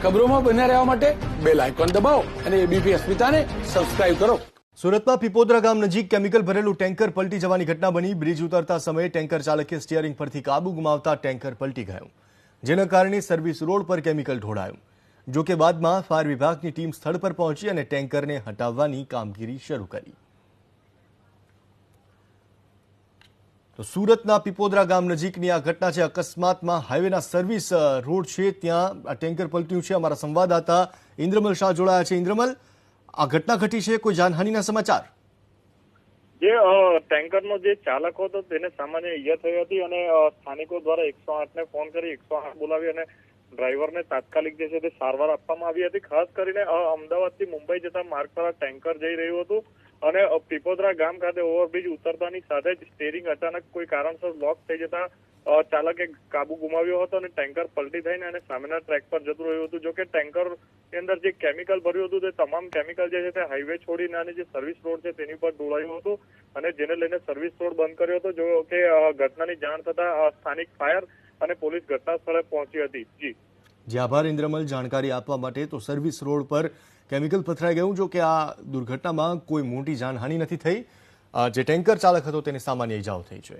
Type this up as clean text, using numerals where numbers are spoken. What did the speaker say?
ખબરોમાં બન્યા રહેવા માટે બેલ આઇકોન દબાવો અને એબીપી અસ્મિતાને સબસ્ક્રાઇબ કરો। સુરતમાં પીપોદરા ગામ નજીક કેમિકલ ભરેલું ટેન્કર પલટી જવાની ઘટના બની। બ્રિજ ઉતરતા સમયે ટેન્કર ચાલકે સ્ટીયરિંગ પરથી કાબુ ગુમાવતા ટેન્કર પલટી ગયું, જેના કારણે સર્વિસ રોડ પર કેમિકલ ઢોળાયું। જો કે બાદમાં ફાયર વિભાગની ટીમ સ્થળ પર પહોંચી અને ટેન્કરને હટાવવાની કામગીરી શરૂ કરી। તો સુરતના પીપોદરા ગામ નજીકની આ ઘટના છે। અકસ્માતમાં હાઈવેના સર્વિસ રોડ છે ત્યાં આ ટેન્કર પલટ્યું છે। અમારા સંવાદદાતા ઇન્દ્રમલ શાહ જોડાયા છે। ઇન્દ્રમલ, આ ઘટના ઘટી છે, કોઈ જાનહાનિના સમાચાર? જે ટેન્કરનો જે ચાલક હતો તેને સામાન્ય ઈજા થઈ હતી અને સ્થાનિકો દ્વારા 108ને ફોન કરી 108 બોલાવી અને ડ્રાઈવરને તાત્કાલિક જે છે તે સારવાર આપવામાં આવી હતી। ખાસ કરીને અમદાવાદથી મુંબઈ જતા માર્ગ પર આ ટેન્કર જઈ રહ્યું હતું અને પીપોદરા ગામ ખાતે ઓવરબ્રિજ ઉતરતાની સાથે જ સ્ટીયરિંગ અચાનક કોઈ કારણસર લોક થઈ જતા ચાલકે કાબુ ગુમાવ્યો હતો અને ટેન્કર પલટી થઈને અને સામેના ટ્રેક પર જતું રહ્યું હતું। જો કે ટેન્કર ની અંદર જે કેમિકલ ભર્યું હતું તે તમામ કેમિકલ જે છે તે હાઈવે છોડીને અને જે સર્વિસ રોડ છે તેની પર ઢોળાયું હતું અને જેને લઈને સર્વિસ રોડ બંધ કર્યો હતો। જો કે ઘટનાની જાણ થતા સ્થાનિક ફાયર અને પોલીસ ઘટના સ્થળે પહોંચી હતી। જી આભાર ઇન્દ્રમલ જાણકારી આપવા માટે। તો સર્વિસ રોડ પર કેમિકલ પથરાઈ ગયું। જો કે આ દુર્ઘટનામાં કોઈ મોટી જાનહાનિ નથી થઈ, જે ટેન્કર ચાલક હતો તેને સામાન્ય ઇજાઓ થઈ છે।